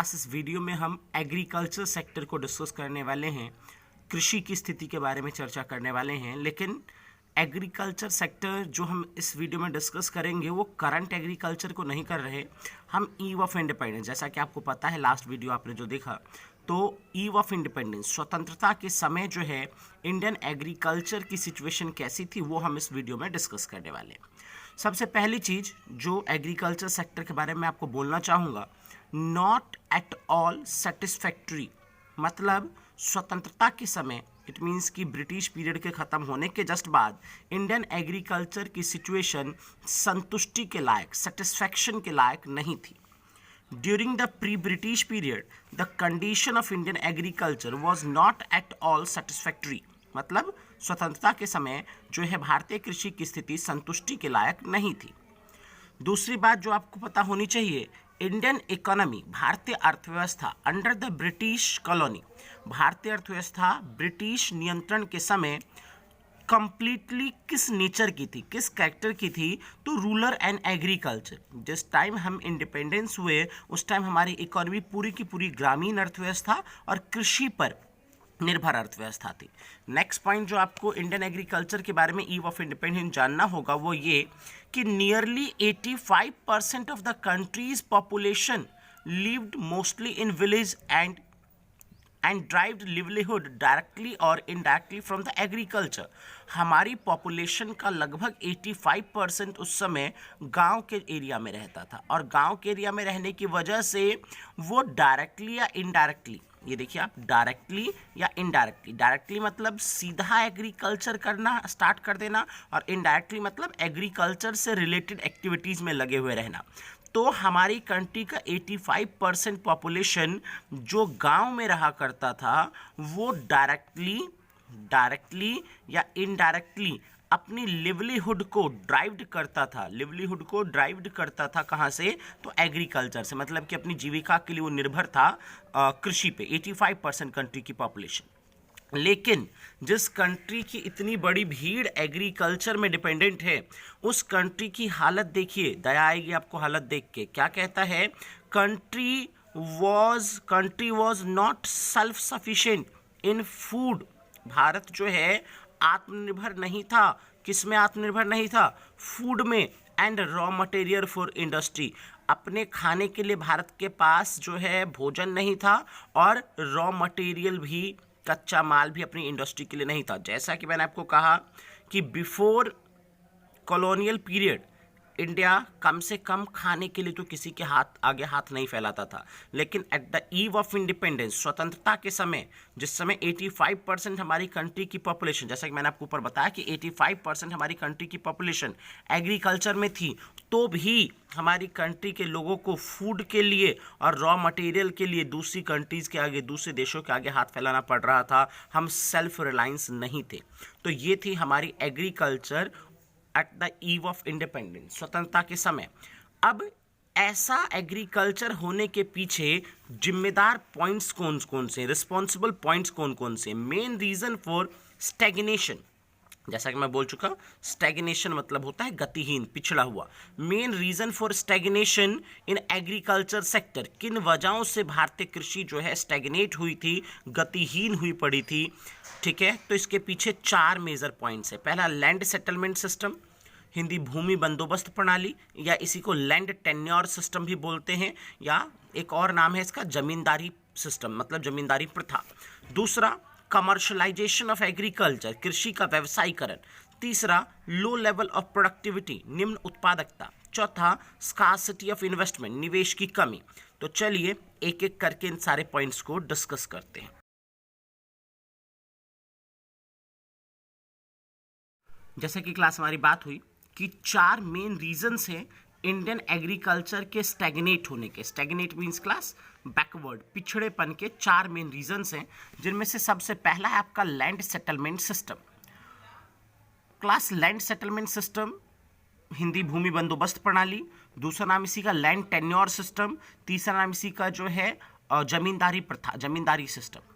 Class इस video में हम एग्रीकल्चर सेक्टर को डिस्कस करने वाले हैं, कृषि की स्थिति के बारे में चर्चा करने वाले हैं। लेकिन एग्रीकल्चर सेक्टर जो हम इस वीडियो में डिस्कस करेंगे वो करंट एग्रीकल्चर को नहीं कर रहे, हम ईव ऑफ इंडिपेंडेंस, जैसा कि आपको पता है लास्ट वीडियो आपने जो देखा, तो ईव ऑफ इंडिपेंडेंस स्वतंत्रता के समय जो है इंडियन एग्रीकल्चर की सिचुएशन कैसी थी वो हम इस वीडियो में डिस्कस करने वाले हैं। सबसे पहली चीज़ जो एग्रीकल्चर सेक्टर के बारे में आपको बोलना चाहूँगा, नॉट एट ऑल सेटिस्फैक्ट्री, मतलब स्वतंत्रता के समय, इट मीन्स कि ब्रिटिश पीरियड के ख़त्म होने के जस्ट बाद इंडियन एग्रीकल्चर की सिचुएशन संतुष्टि के लायक, सेटिस्फैक्शन के लायक नहीं थी। During the pre British period the condition of Indian agriculture was not at all satisfactory, मतलब स्वतंत्रता के समय जो है भारतीय कृषि की स्थिति संतुष्टि के लायक नहीं थी। दूसरी बात जो आपको पता होनी चाहिए, इंडियन इकोनॉमी, भारतीय अर्थव्यवस्था अंडर द ब्रिटिश कॉलोनी, भारतीय अर्थव्यवस्था ब्रिटिश नियंत्रण के समय कंप्लीटली किस नेचर की थी, किस कैरेक्टर की थी, तो रूरल एंड एग्रीकल्चर। जिस टाइम हम इंडिपेंडेंस हुए उस टाइम हमारी इकोनॉमी पूरी की पूरी ग्रामीण अर्थव्यवस्था और कृषि पर निर्भर अर्थव्यवस्था थी। नेक्स्ट पॉइंट जो आपको इंडियन एग्रीकल्चर के बारे में ईव ऑफ इंडिपेंडेंस जानना होगा वो ये कि nearly 85% of the countries population lived mostly in village and derived livelihood directly और इनडायरेक्टली फ्रॉम द एग्रीकल्चर। हमारी पॉपुलेशन का लगभग 85% उस समय गांव के एरिया में रहता था, और गांव के एरिया में रहने की वजह से वो डायरेक्टली या इनडायरेक्टली, ये देखिए आप, डायरेक्टली या इनडायरेक्टली, डायरेक्टली मतलब सीधा एग्रीकल्चर करना स्टार्ट कर देना, और इनडायरेक्टली मतलब एग्रीकल्चर से रिलेटेड एक्टिविटीज़ में लगे हुए रहना। तो हमारी कंट्री का 85% पॉपुलेशन जो गांव में रहा करता था वो डायरेक्टली या इनडायरेक्टली अपनी लिवलीहुड को ड्राइव्ड करता था, लिवलीहुड को ड्राइव्ड करता था कहाँ से, तो एग्रीकल्चर से, मतलब कि अपनी जीविका के लिए वो निर्भर था कृषि पे, 85% कंट्री की पॉपुलेशन। लेकिन जिस कंट्री की इतनी बड़ी भीड़ एग्रीकल्चर में डिपेंडेंट है उस कंट्री की हालत देखिए, दया आएगी आपको हालत देख के। क्या कहता है, country was not self sufficient in food. Bharat जो है आत्मनिर्भर नहीं था, किस में आत्मनिर्भर नहीं था, फूड में, and raw material for industry, अपने खाने के लिए भारत के पास जो है भोजन नहीं था, और रॉ मटेरियल भी, कच्चा माल भी अपनी इंडस्ट्री के लिए नहीं था। जैसा कि मैंने आपको कहा कि बिफोर कॉलोनियल पीरियड इंडिया कम से कम खाने के लिए तो किसी के आगे हाथ नहीं फैलाता था, लेकिन at the eve of independence, स्वतंत्रता के समय, जिस समय 85% हमारी कंट्री की पॉपुलेशन, जैसा कि मैंने आपको ऊपर बताया कि 85% हमारी कंट्री की पॉपुलेशन एग्रीकल्चर में थी, तो भी हमारी कंट्री के लोगों को फूड के लिए और रॉ मटेरियल के लिए दूसरी कंट्रीज़ के आगे, दूसरे देशों के आगे हाथ फैलाना पड़ रहा था। हम सेल्फ रिलायंस नहीं थे। तो ये थी हमारी agriculture at the eve of independence, स्वतंत्रता के समय। अब ऐसा एग्रीकल्चर होने के पीछे जिम्मेदार पॉइंट्स कौन कौन से, रिस्पॉन्सिबल पॉइंट्स कौन कौन से, मेन रीजन फॉर स्टैग्नेशन, जैसा कि मैं बोल चुका, स्टैग्नेशन मतलब होता है गतिहीन, पिछड़ा हुआ। Main reason for stagnation in agriculture sector, किन वजहों से भारतीय कृषि जो है स्टैग्नेट हुई थी, गतिहीन हुई पड़ी थी, ठीक है। तो इसके पीछे 4 मेजर पॉइंट्स है। पहला, लैंड सेटलमेंट सिस्टम, हिंदी भूमि बंदोबस्त प्रणाली, या इसी को लैंड टेन्योर सिस्टम भी बोलते हैं, या एक और नाम है इसका जमींदारी सिस्टम, मतलब जमींदारी प्रथा। दूसरा, कमर्शलाइजेशन ऑफ एग्रीकल्चर, कृषि का व्यवसायीकरण। तीसरा, लो लेवल ऑफ प्रोडक्टिविटी, निम्न उत्पादकता। चौथा, स्कार्सिटी ऑफ इन्वेस्टमेंट, निवेश की कमी। तो चलिए एक एक करके इन सारे पॉइंट्स को डिस्कस करते हैं। जैसे कि क्लास हमारी बात हुई कि 4 मेन रीजंस हैं इंडियन एग्रीकल्चर के स्टैग्नेट होने के। स्टैग्नेट मीन्स क्लास बैकवर्ड, पिछड़ेपन के 4 मेन रीजंस हैं, जिनमें से सबसे पहला है आपका land settlement system. Class land settlement system, Hindi भूमि बंदोबस्त प्रणाली, दूसरा नाम इसी का लैंड टेन्योर सिस्टम, तीसरा नाम इसी का जो है जमींदारी प्रथा, जमींदारी सिस्टम।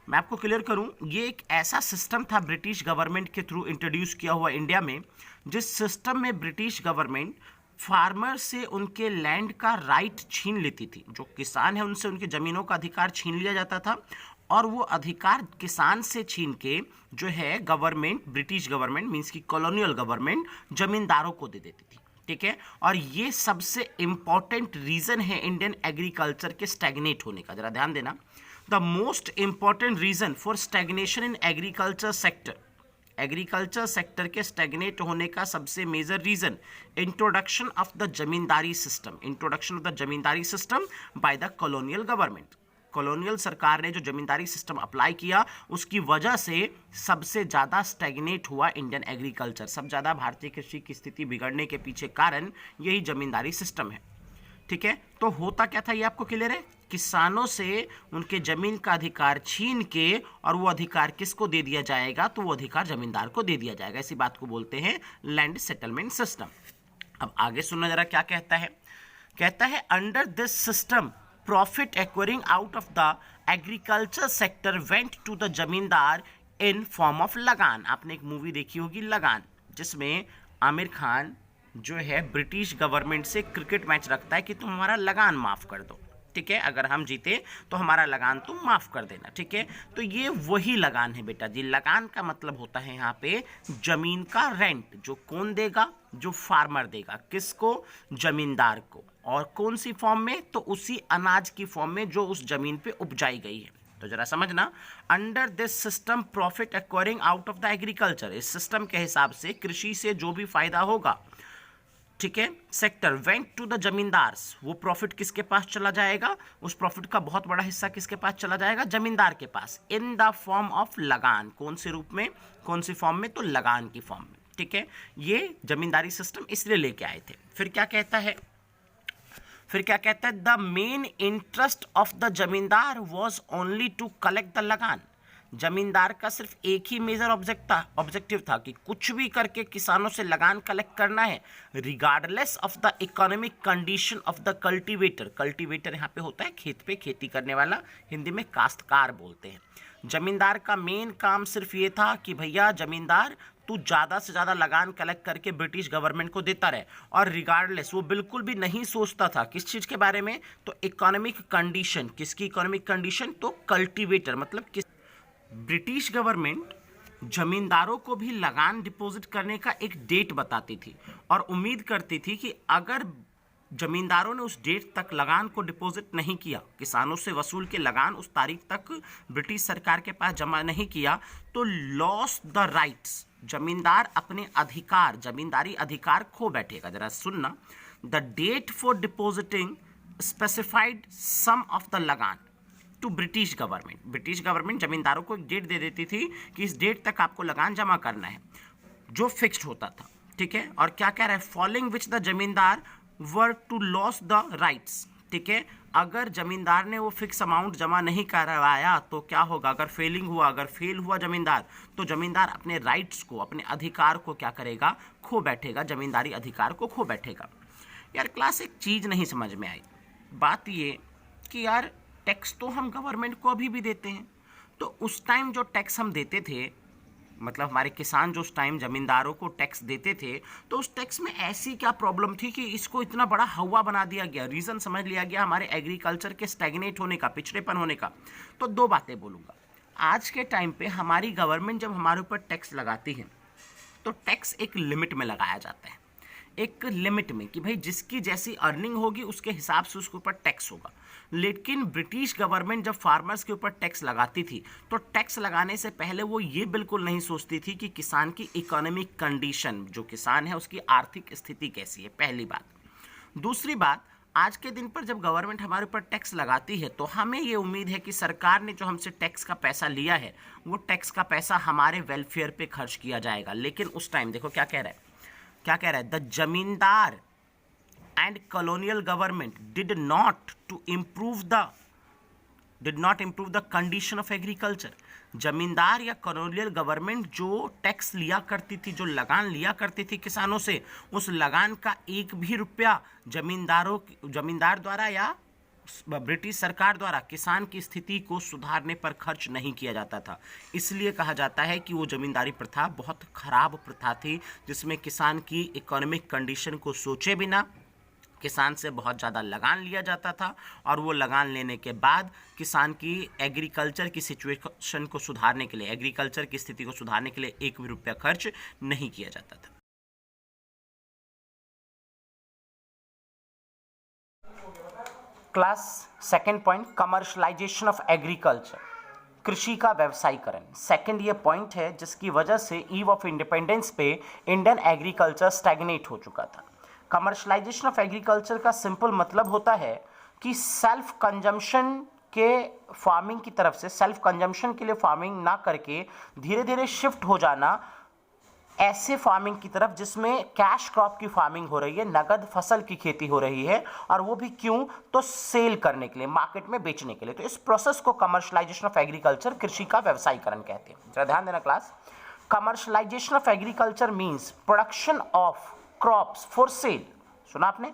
मैं आपको क्लियर करूं, ये एक ऐसा सिस्टम था ब्रिटिश गवर्नमेंट के थ्रू इंट्रोड्यूस किया हुआ इंडिया में, जिस सिस्टम में ब्रिटिश गवर्नमेंट फार्मर से उनके लैंड का राइट छीन लेती थी। जो किसान है उनसे उनकी ज़मीनों का अधिकार छीन लिया जाता था और वो अधिकार किसान से छीन के जो है गवर्नमेंट, ब्रिटिश गवर्नमेंट मीन्स की कॉलोनियल गवर्नमेंट जमींदारों को दे देती थी। ठीक है, और ये सबसे इंपॉर्टेंट रीज़न है इंडियन एग्रीकल्चर के स्टैग्नेट होने का। जरा ध्यान देना, the most important reason for stagnation in agriculture sector, agriculture sector के स्टैग्नेट होने का सबसे major reason introduction of the zamindari system, introduction of the zamindari system by the colonial government. Colonial सरकार ने जो जमींदारी सिस्टम अप्लाई किया उसकी वजह से सबसे ज़्यादा स्टैग्नेट हुआ इंडियन एग्रीकल्चर। सब ज़्यादा भारतीय कृषि की स्थिति बिगड़ने के पीछे कारण यही जमींदारी सिस्टम है। ठीक है, तो होता क्या था ये आपको क्लियर है, किसानों से उनके जमीन का अधिकार छीन के और वो अधिकार किसको दे दिया जाएगा, तो वो अधिकार जमींदार को दे दिया जाएगा। इसी बात को बोलते हैं लैंड सेटलमेंट सिस्टम। अब आगे सुनना जरा क्या कहता है। कहता है under this system profit acquiring out of the agriculture sector went to the zamindar in form of लगान। आपने एक मूवी देखी होगी लगान, जिसमें आमिर खान जो है ब्रिटिश गवर्नमेंट से क्रिकेट मैच रखता है कि तुम हमारा लगान माफ़ कर दो। ठीक है, अगर हम जीते तो हमारा लगान तुम माफ़ कर देना। ठीक है, तो ये वही लगान है बेटा जी। लगान का मतलब होता है यहाँ पे जमीन का रेंट, जो कौन देगा, जो फार्मर देगा, किसको, जमींदार को। और कौन सी फॉर्म में, तो उसी अनाज की फॉर्म में जो उस जमीन पे उपजाई गई है। तो जरा समझना, under this system profit acquiring out of the agriculture, इस सिस्टम के हिसाब से कृषि से जो भी फायदा होगा, ठीक है, sector went to the zamindars, वो प्रॉफिट किसके पास चला जाएगा, उस प्रॉफिट का बहुत बड़ा हिस्सा किसके पास चला जाएगा, जमींदार के पास, इन द फॉर्म ऑफ लगान। कौन से रूप में, कौन सी फॉर्म में, तो लगान की फॉर्म में। ठीक है, ये जमींदारी सिस्टम इसलिए लेके आए थे। फिर क्या कहता है, the main interest of the zamindar was only to collect the lagaan. Zamindar का सिर्फ एक ही मेजर ऑब्जेक्टिव था कि कुछ भी करके किसानों से लगान कलेक्ट करना है, regardless of the economic condition of the cultivator. Cultivator यहाँ पे होता है खेत पे खेती करने वाला, हिंदी में काश्तकार बोलते हैं। जमींदार का मेन काम सिर्फ ये था कि भैया जमींदार तू ज़्यादा से ज़्यादा लगान कलेक्ट करके ब्रिटिश गवर्नमेंट को देता रहे, और रिगार्डलेस वो बिल्कुल भी नहीं सोचता था किस चीज़ के बारे में, तो इकोनॉमिक कंडीशन। किसकी इकोनॉमिक कंडीशन, तो कल्टीवेटर मतलब किस। ब्रिटिश गवर्नमेंट जमींदारों को भी लगान डिपॉजिट करने का एक डेट बताती थी और उम्मीद करती थी कि अगर जमींदारों ने उस डेट तक लगान को डिपॉजिट नहीं किया, किसानों से वसूल के लगान उस तारीख तक ब्रिटिश सरकार के पास जमा नहीं किया, तो लॉस द राइट्स, जमींदार अपने अधिकार, जमींदारी अधिकार खो बैठेगा। जरा सुनना, the date for depositing specified sum of the lagaan to British government. British government जमींदारों को एक डेट दे देती थी कि इस डेट तक आपको लगान जमा करना है, जो फिक्स्ड होता था। ठीक है, और क्या कह रहा है, फॉलोइंग विच द जमींदार वर टू लॉस द राइट्स। ठीक है, अगर जमींदार ने वो फिक्स अमाउंट जमा नहीं करवाया तो क्या होगा, अगर फेलिंग हुआ, अगर फेल हुआ जमींदार, तो जमींदार अपने राइट्स को, अपने अधिकार को क्या करेगा, खो बैठेगा, जमींदारी अधिकार को खो बैठेगा। यार क्लास एक चीज़ नहीं समझ में आई, बात ये कि यार टैक्स तो हम गवर्नमेंट को अभी भी देते हैं, तो उस टाइम जो टैक्स हम देते थे, मतलब हमारे किसान जो उस टाइम जमींदारों को टैक्स देते थे, तो उस टैक्स में ऐसी क्या प्रॉब्लम थी कि इसको इतना बड़ा हवा बना दिया गया, रीज़न समझ लिया गया हमारे एग्रीकल्चर के स्टैग्नेट होने का, पिछड़ेपन होने का। तो दो बातें बोलूँगा। आज के टाइम पे हमारी गवर्नमेंट जब हमारे ऊपर टैक्स लगाती है तो टैक्स एक लिमिट में लगाया जाता है, एक लिमिट में कि भाई जिसकी जैसी अर्निंग होगी उसके हिसाब से उसके ऊपर टैक्स होगा। लेकिन ब्रिटिश गवर्नमेंट जब फार्मर्स के ऊपर टैक्स लगाती थी तो टैक्स लगाने से पहले वो ये बिल्कुल नहीं सोचती थी कि किसान की इकोनॉमिक कंडीशन, जो किसान है उसकी आर्थिक स्थिति कैसी है, पहली बात। दूसरी बात, आज के दिन पर जब गवर्नमेंट हमारे ऊपर टैक्स लगाती है तो हमें ये उम्मीद है कि सरकार ने जो हमसे टैक्स का पैसा लिया है वो टैक्स का पैसा हमारे वेलफेयर पे खर्च किया जाएगा। लेकिन उस टाइम देखो क्या कह रहा है, द जमींदार and colonial government did not improve the condition of agriculture। जमींदार या कॉलोनियल गवर्नमेंट जो टैक्स लिया करती थी, जो लगान लिया करती थी किसानों से, उस लगान का एक भी रुपया जमींदार द्वारा या ब्रिटिश सरकार द्वारा किसान की स्थिति को सुधारने पर खर्च नहीं किया जाता था। इसलिए कहा जाता है कि वो जमींदारी प्रथा बहुत खराब प्रथा थी, जिसमें किसान की इकोनॉमिक कंडीशन को सोचे बिना किसान से बहुत ज़्यादा लगान लिया जाता था, और वो लगान लेने के बाद किसान की एग्रीकल्चर की सिचुएशन को सुधारने के लिए, एग्रीकल्चर की स्थिति को सुधारने के लिए 1 भी रुपया खर्च नहीं किया जाता था। Class second point, commercialisation of agriculture, कृषि का व्यवसायीकरण। सेकेंड ये पॉइंट है जिसकी वजह से ईव ऑफ इंडिपेंडेंस पे इंडियन एग्रीकल्चर स्टैग्नेट हो चुका था। कमर्शलाइजेशन ऑफ एग्रीकल्चर का सिंपल मतलब होता है कि सेल्फ कंजम्पशन के फार्मिंग की तरफ से, सेल्फ कंजम्पशन के लिए फार्मिंग ना करके धीरे धीरे शिफ्ट हो जाना ऐसे फार्मिंग की तरफ जिसमें कैश क्रॉप की फार्मिंग हो रही है, नगद फसल की खेती हो रही है, और वो भी क्यों, तो सेल करने के लिए, मार्केट में बेचने के लिए। तो इस प्रोसेस को कमर्शलाइजेशन ऑफ एग्रीकल्चर, कृषि का व्यवसायीकरण कहते हैं। जरा ध्यान देना class, commercialisation of agriculture means production of crops for sale. सुना आपने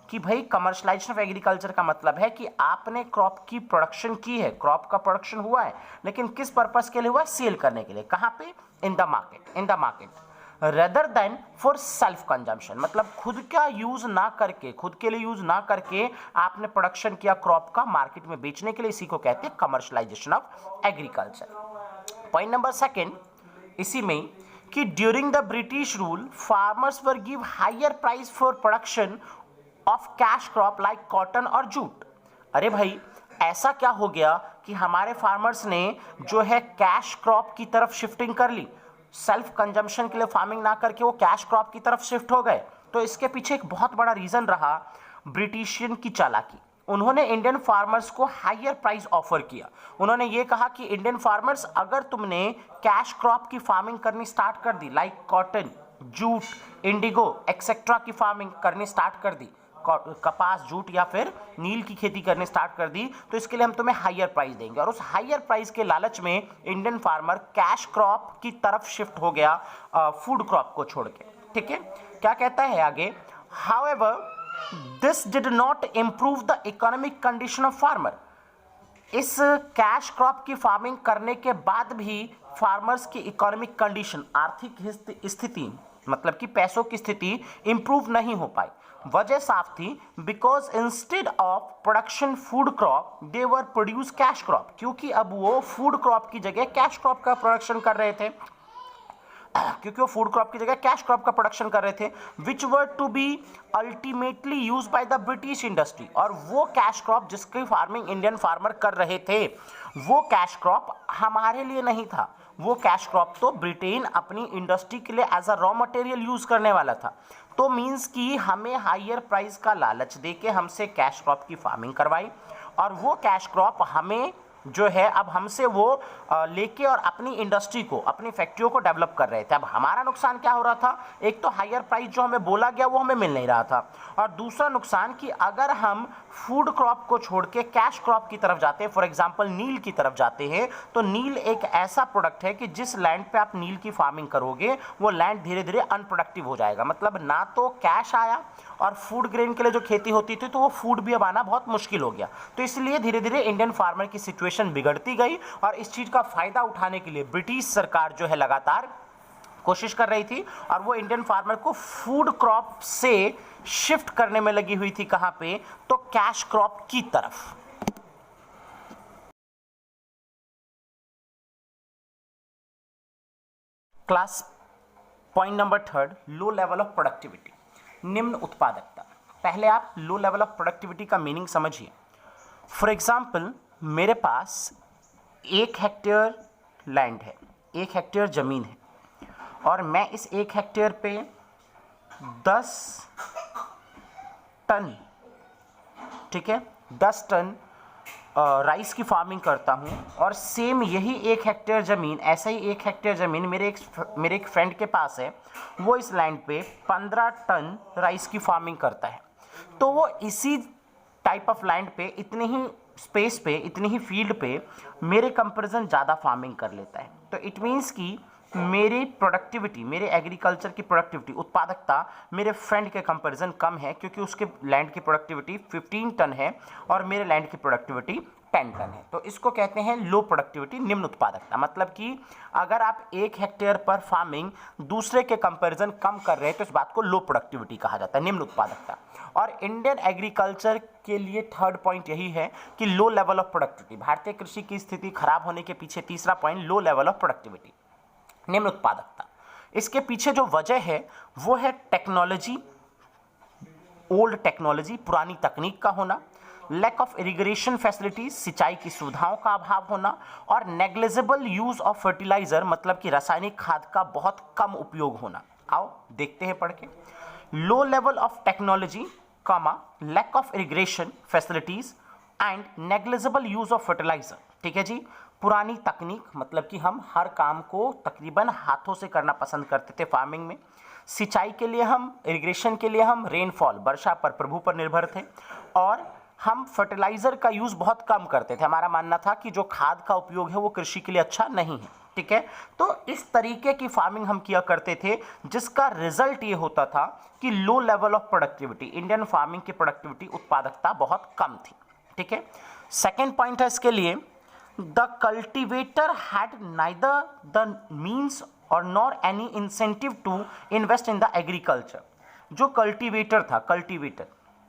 कि भाई कमर्शलाइजेशन ऑफ एग्रीकल्चर का मतलब है कि आपने क्रॉप की प्रोडक्शन की है, क्रॉप का प्रोडक्शन हुआ है, लेकिन किस पर्पस के लिए हुआ है, सेल करने के लिए। कहाँ पे, in the market, in the market, rather than for self consumption, मतलब खुद का यूज ना करके, खुद के लिए यूज ना करके आपने प्रोडक्शन किया क्रॉप का मार्केट में बेचने के लिए, इसी को कहते हैं commercialisation of agriculture. Point number second इसी में कि during the British rule farmers were give higher price for production of cash crop like cotton और जूट। अरे भाई ऐसा क्या हो गया कि हमारे फार्मर्स ने जो है कैश क्रॉप की तरफ शिफ्टिंग कर ली, सेल्फ कंजम्पशन के लिए फार्मिंग ना करके वो कैश क्रॉप की तरफ शिफ्ट हो गए। तो इसके पीछे एक बहुत बड़ा रीजन रहा ब्रिटिशियन की चालाकी। उन्होंने इंडियन फार्मर्स को हायर प्राइस ऑफर किया। उन्होंने ये कहा कि इंडियन फार्मर्स, अगर तुमने कैश क्रॉप की फार्मिंग करनी स्टार्ट कर दी, like cotton, jute, indigo etcetera की फार्मिंग करनी स्टार्ट कर दी, कपास, जूट या फिर नील की खेती करने स्टार्ट कर दी, तो इसके लिए हम तुम्हें हायर प्राइस देंगे। और उस हायर प्राइस के लालच में इंडियन फार्मर कैश क्रॉप की तरफ शिफ्ट हो गया, फूड क्रॉप को छोड़ के। ठीक है, क्या कहता है आगे, however this did not improve the economic condition of farmer. इस कैश क्रॉप की फार्मिंग करने के बाद भी फार्मर्स की इकोनॉमिक कंडीशन, आर्थिक स्थिति, मतलब कि पैसों की स्थिति इंप्रूव नहीं हो पाई। वजह साफ थी, because instead of production food crop they were produce cash crop, क्योंकि अब वो फूड क्रॉप की जगह कैश क्रॉप का प्रोडक्शन कर रहे थे, क्योंकि वो फूड क्रॉप की जगह कैश क्रॉप का प्रोडक्शन कर रहे थे, which were to be ultimately use by the British industry. और वो कैश क्रॉप जिसकी फार्मिंग इंडियन फार्मर कर रहे थे, वो कैश क्रॉप हमारे लिए नहीं था, वो कैश क्रॉप तो ब्रिटेन अपनी इंडस्ट्री के लिए as a raw material use करने वाला था। तो मीन्स कि हमें हायर प्राइस का लालच देके हमसे कैश क्रॉप की फार्मिंग करवाई, और वो कैश क्रॉप हमें जो है अब हमसे वो लेके और अपनी इंडस्ट्री को, अपनी फैक्ट्रियों को डेवलप कर रहे थे। अब हमारा नुकसान क्या हो रहा था, एक तो हायर प्राइस जो हमें बोला गया वो हमें मिल नहीं रहा था, और दूसरा नुकसान कि अगर हम फूड क्रॉप को छोड़ के कैश क्रॉप की तरफ जाते हैं, फॉर एग्जांपल नील की तरफ जाते हैं, तो नील एक ऐसा प्रोडक्ट है कि जिस लैंड पे आप नील की फार्मिंग करोगे वो लैंड धीरे धीरे अनप्रोडक्टिव हो जाएगा। मतलब ना तो कैश आया, और फूड ग्रेन के लिए जो खेती होती थी तो वो फूड भी अब आना बहुत मुश्किल हो गया। तो इसलिए धीरे धीरे इंडियन फार्मर की सिचुएशन बिगड़ती गई, और इस चीज़ का फायदा उठाने के लिए ब्रिटिश सरकार जो है लगातार कोशिश कर रही थी, और वो इंडियन फार्मर को फूड क्रॉप से शिफ्ट करने में लगी हुई थी। कहां पे, तो कैश क्रॉप की तरफ। Class point number third, low level of productivity, निम्न उत्पादकता। पहले आप लो लेवल ऑफ प्रोडक्टिविटी का मीनिंग समझिए। फॉर एग्जाम्पल, मेरे पास 1 हेक्टेयर लैंड है, 1 हेक्टेयर ज़मीन है, और मैं इस 1 हेक्टेयर पे 10 टन, ठीक है, 10 टन राइस की फार्मिंग करता हूँ। और सेम यही 1 हेक्टेयर ज़मीन, ऐसा ही 1 हेक्टेयर ज़मीन मेरे एक फ्रेंड के पास है, वो इस लैंड पे 15 टन राइस की फार्मिंग करता है। तो वो इसी टाइप ऑफ लैंड पे, इतने ही स्पेस पे, इतनी ही फील्ड पे मेरे कंपैरिजन ज़्यादा फार्मिंग कर लेता है। तो इट मीन्स कि मेरी प्रोडक्टिविटी, मेरे एग्रीकल्चर की प्रोडक्टिविटी, उत्पादकता मेरे फ्रेंड के कंपैरिजन कम है, क्योंकि उसके लैंड की प्रोडक्टिविटी 15 टन है और मेरे लैंड की प्रोडक्टिविटी 10 टन है। तो इसको कहते हैं लो प्रोडक्टिविटी, निम्न उत्पादकता। मतलब कि अगर आप 1 हेक्टेयर पर फार्मिंग दूसरे के कंपैरिजन कम कर रहे हैं तो इस बात को लो प्रोडक्टिविटी कहा जाता है, निम्न उत्पादकता। और इंडियन एग्रीकल्चर के लिए थर्ड पॉइंट यही है कि लो लेवल ऑफ प्रोडक्टिविटी, भारतीय कृषि की स्थिति खराब होने के पीछे तीसरा point low level of productivity, निम्न उत्पादकता। इसके पीछे जो वजह है वो है टेक्नोलॉजी, ओल्ड टेक्नोलॉजी, पुरानी तकनीक का होना, लैक ऑफ इरिगेशन फैसिलिटीज, सिंचाई की सुविधाओं का अभाव होना, और नेग्लिजिबल यूज ऑफ फर्टिलाइजर, मतलब कि रासायनिक खाद का बहुत कम उपयोग होना। आओ देखते हैं पढ़ के। Low level of technology, lack of irrigation facilities and negligible use of fertiliser. ठीक है जी। पुरानी तकनीक, मतलब कि हम हर काम को तकरीबन हाथों से करना पसंद करते थे फार्मिंग में। सिंचाई के लिए हम, इरिगेशन के लिए हम रेनफॉल, वर्षा पर, प्रभु पर निर्भर थे। और हम फर्टिलाइजर का यूज बहुत कम करते थे। हमारा मानना था कि जो खाद का उपयोग है वो कृषि के लिए अच्छा नहीं है। ठीक है। तो इस तरीके की फार्मिंग हम किया करते थे, जिसका रिजल्ट ये होता था कि लो level of productivity, Indian farming की प्रोडक्टिविटी, उत्पादकता बहुत कम थी। ठीक है। सेकेंड पॉइंट है इसके लिए, the cultivator had neither the means और nor any incentive to invest in the agriculture. जो कल्टिवेटर था, कल्टिवेटर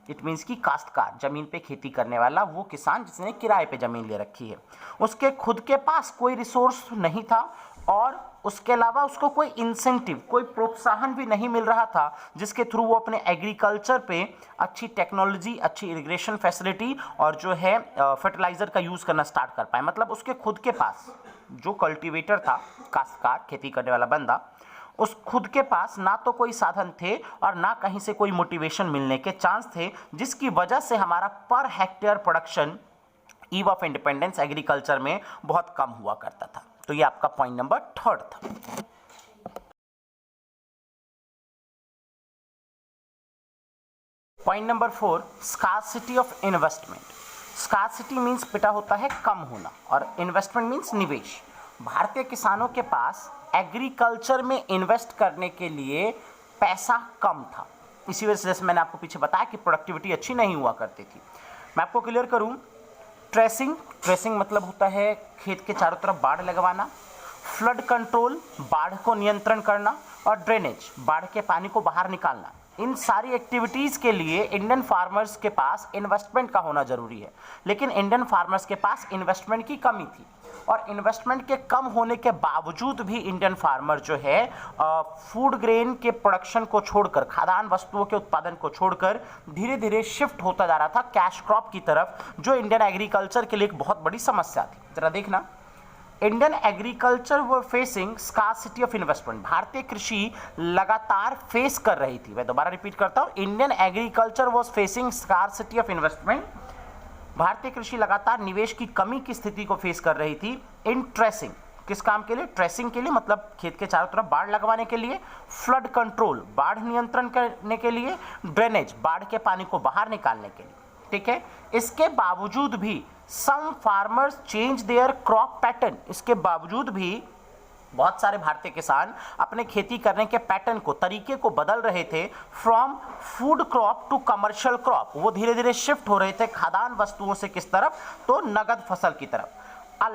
इट मीन्स कि काश्तकार, जमीन पे खेती करने वाला वो किसान जिसने किराए पे जमीन ले रखी है, उसके खुद के पास कोई रिसोर्स नहीं था और उसके अलावा उसको कोई इंसेंटिव, कोई प्रोत्साहन भी नहीं मिल रहा था जिसके थ्रू वो अपने एग्रीकल्चर पे अच्छी टेक्नोलॉजी, अच्छी इरिगेशन फैसिलिटी और जो है फर्टिलाइजर का यूज़ करना स्टार्ट कर पाए। मतलब उसके खुद के पास, जो कल्टिवेटर था, काश्तकार, खेती करने वाला बंदा, उस खुद के पास ना तो कोई साधन थे और ना कहीं से कोई मोटिवेशन मिलने के चांस थे, जिसकी वजह से हमारा per hectare production eve of independence agriculture में बहुत कम हुआ करता था। तो ये आपका पॉइंट नंबर थर्ड था। Point number 4, scarcity of investment. Scarcity means बेटा होता है कम होना और इन्वेस्टमेंट मीन्स निवेश। भारतीय किसानों के पास एग्रीकल्चर में इन्वेस्ट करने के लिए पैसा कम था। इसी वजह से जैसे मैंने आपको पीछे बताया कि प्रोडक्टिविटी अच्छी नहीं हुआ करती थी। मैं आपको क्लियर करूं, ट्रेसिंग मतलब होता है खेत के चारों तरफ बाड़ लगवाना, फ्लड कंट्रोल, बाढ़ को नियंत्रण करना, और ड्रेनेज, बाढ़ के पानी को बाहर निकालना। इन सारी एक्टिविटीज़ के लिए इंडियन फार्मर्स के पास इन्वेस्टमेंट का होना जरूरी है, लेकिन इंडियन फार्मर्स के पास इन्वेस्टमेंट की कमी थी। और इन्वेस्टमेंट के कम होने के बावजूद भी इंडियन फार्मर जो है फूड ग्रेन के प्रोडक्शन को छोड़कर, खाद्यान्न वस्तुओं के उत्पादन को छोड़कर धीरे धीरे शिफ्ट होता जा रहा था कैश क्रॉप की तरफ, जो इंडियन एग्रीकल्चर के लिए एक बहुत बड़ी समस्या थी। जरा देखना, Indian agriculture were facing scarcity of investment. भारतीय कृषि लगातार फेस कर रही थी, मैं दोबारा रिपीट करता हूं, Indian agriculture was facing scarcity of investment. भारतीय कृषि लगातार निवेश की कमी की स्थिति को फेस कर रही थी। इन ट्रेसिंग, किस काम के लिए? ट्रेसिंग के लिए, मतलब खेत के चारों तरफ बाढ़ लगवाने के लिए, फ्लड कंट्रोल, बाढ़ नियंत्रण करने के लिए, ड्रेनेज, बाढ़ के पानी को बाहर निकालने के लिए। ठीक है। इसके बावजूद भी some farmers change their crop pattern, इसके बावजूद भी बहुत सारे भारतीय किसान अपने खेती करने के पैटर्न को, तरीके को बदल रहे थे। From food crop to commercial crop, वो धीरे धीरे शिफ्ट हो रहे थे खाद्यान्न वस्तुओं से किस तरफ? तो नगद फसल की तरफ। A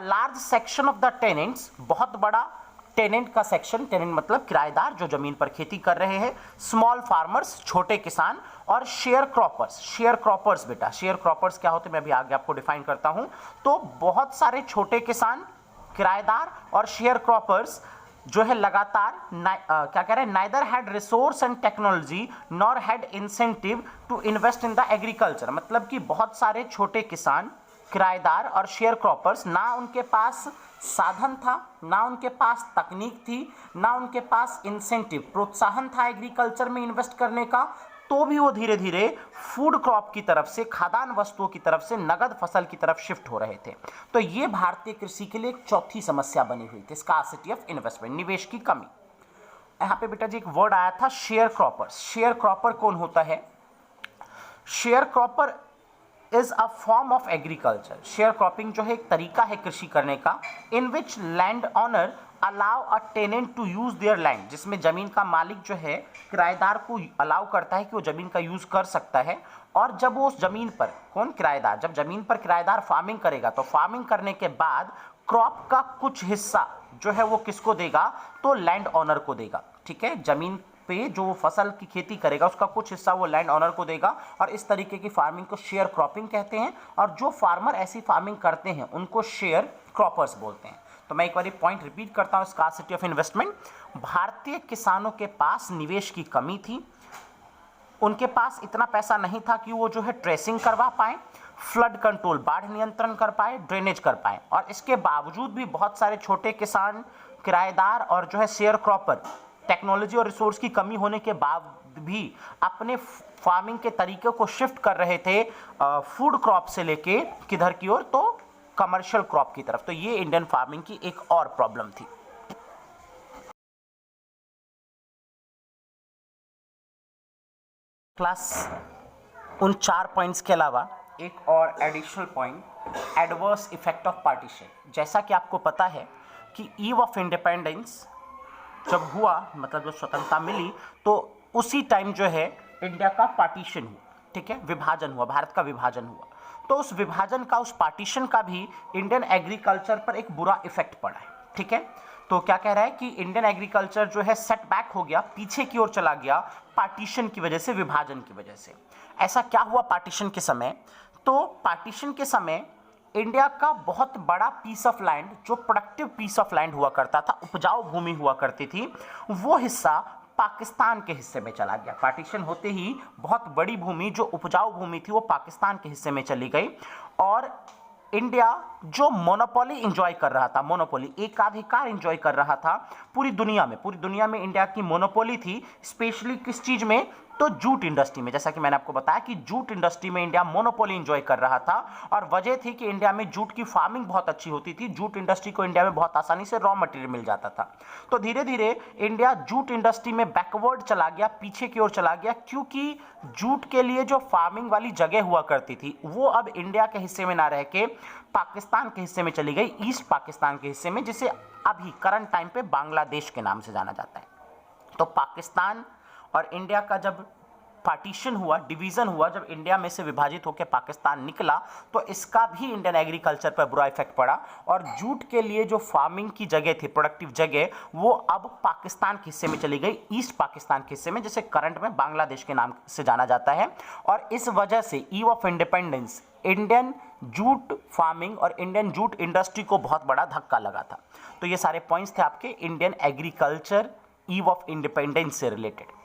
large section of the tenants, बहुत बड़ा टेनेंट का सेक्शन, टेनेंट मतलब किराएदार जो जमीन पर खेती कर रहे हैं, स्मॉल फार्मर्स, छोटे किसान, और शेयर क्रॉपर्स। शेयर क्रॉपर्स बेटा, शेयर क्रॉपर्स क्या होते हैं मैं अभी आगे आपको डिफाइन करता हूं। तो बहुत सारे छोटे किसान, किराएदार और शेयर क्रॉपर्स जो है लगातार क्या कह रहे हैं, neither had resource and technology nor had incentive to invest in the agriculture. मतलब कि बहुत सारे छोटे किसान, किराएदार और शेयर क्रॉपर्स, ना उनके पास साधन था, ना उनके पास तकनीक थी, ना उनके पास इंसेंटिव, प्रोत्साहन था एग्रीकल्चर में इन्वेस्ट करने का, तो भी वो धीरे धीरे फूड क्रॉप की तरफ से, खाद्यान्न वस्तुओं की तरफ से नगद फसल की तरफ शिफ्ट हो रहे थे। तो ये भारतीय कृषि के लिए एक चौथी समस्या बनी हुई थी, स्कार्सिटी ऑफ इन्वेस्टमेंट, निवेश की कमी। यहाँ पे बेटा जी एक वर्ड आया था शेयर क्रॉपर। शेयर क्रॉपर कौन होता है? Share cropper is a form of agriculture. Share cropping जो है एक तरीका है कृषि करने का, in which land owner allow a tenant to use their land, जिसमें जमीन का मालिक जो है किराएदार को अलाउ करता है कि वो जमीन का यूज कर सकता है। और जब वो उस जमीन पर, कौन, किराएदार, जब जमीन पर किराएदार फार्मिंग करेगा तो फार्मिंग करने के बाद क्रॉप का कुछ हिस्सा जो है वो किसको देगा, तो लैंड ऑनर को देगा। ठीक है, जमीन पे जो फसल की खेती करेगा उसका कुछ हिस्सा वो लैंड ऑनर को देगा, और इस तरीके की फार्मिंग को शेयर क्रॉपिंग कहते हैं। और जो फार्मर ऐसी फार्मिंग करते हैं उनको शेयर क्रॉपर्स बोलते हैं। तो मैं एक बार पॉइंट रिपीट करता हूं, स्कार्सिटी ऑफ इन्वेस्टमेंट। भारतीय किसानों के पास निवेश की कमी थी, उनके पास इतना पैसा नहीं था कि वो जो है ट्रेसिंग करवा पाए, फ्लड कंट्रोल, बाढ़ नियंत्रण कर पाए, ड्रेनेज कर पाए, और इसके बावजूद भी बहुत सारे छोटे किसान, किराएदार और जो है शेयर क्रॉपर, टेक्नोलॉजी और रिसोर्स की कमी होने के बाद भी अपने फार्मिंग के तरीके को शिफ्ट कर रहे थे फूड क्रॉप से लेके किधर की ओर, तो कमर्शियल क्रॉप की तरफ। तो ये इंडियन फार्मिंग की एक और प्रॉब्लम थी। क्लास उन 4 पॉइंट्स के अलावा एक और additional point, adverse effect of partition. जैसा कि आपको पता है कि ईव ऑफ इंडिपेंडेंस जब हुआ, मतलब जब स्वतंत्रता मिली, तो उसी टाइम जो है इंडिया का पार्टीशन हुआ। ठीक है, विभाजन हुआ, भारत का विभाजन हुआ। तो उस विभाजन का, उस पार्टीशन का भी इंडियन एग्रीकल्चर पर एक बुरा इफेक्ट पड़ा है। ठीक है, तो क्या कह रहा है कि इंडियन एग्रीकल्चर जो है सेटबैक हो गया, पीछे की ओर चला गया पार्टीशन की वजह से, विभाजन की वजह से। ऐसा क्या हुआ पार्टीशन के समय, तो पार्टीशन के समय इंडिया का बहुत बड़ा पीस ऑफ लैंड, जो प्रोडक्टिव पीस ऑफ लैंड हुआ करता था, उपजाऊ भूमि हुआ करती थी, वो हिस्सा पाकिस्तान के हिस्से में चला गया। पार्टीशन होते ही बहुत बड़ी भूमि, जो उपजाऊ भूमि थी, वो पाकिस्तान के हिस्से में चली गई। और इंडिया जो मोनोपोली एंजॉय कर रहा था, मोनोपोली, एकाधिकार एंजॉय कर रहा था पूरी दुनिया में इंडिया की मोनोपोली थी। स्पेशली किस चीज में, तो जूट इंडस्ट्री में। जैसा कि मैंने आपको बताया कि जूट इंडस्ट्री में इंडिया मोनोपोली एंजॉय कर रहा था, और वजह थी कि इंडिया में जूट की फार्मिंग बहुत अच्छी होती थी, जूट इंडस्ट्री को इंडिया में बहुत आसानी से रॉ मटेरियल मिल जाता था। तो धीरे धीरे इंडिया जूट इंडस्ट्री में बैकवर्ड चला गया, पीछे की ओर चला गया, क्योंकि जूट के लिए जो फार्मिंग वाली जगह हुआ करती थी वो अब इंडिया के हिस्से में ना रह के पाकिस्तान के हिस्से में चली गई, ईस्ट पाकिस्तान के हिस्से में, जिसे अभी करंट टाइम पे बांग्लादेश के नाम से जाना जाता है। तो पाकिस्तान और इंडिया का जब पार्टीशन हुआ, डिवीजन हुआ, जब इंडिया में से विभाजित होकर पाकिस्तान निकला, तो इसका भी इंडियन एग्रीकल्चर पर बुरा इफेक्ट पड़ा, और जूट के लिए जो फार्मिंग की जगह थी, प्रोडक्टिव जगह, वो अब पाकिस्तान के हिस्से में चली गई, ईस्ट पाकिस्तान के हिस्से में, जिसे करंट में बांग्लादेश के नाम से जाना जाता है। और इस वजह से eve of independence Indian jute farming और इंडियन जूट इंडस्ट्री को बहुत बड़ा धक्का लगा था। तो ये सारे पॉइंट्स थे आपके Indian agriculture eve of independence से रिलेटेड।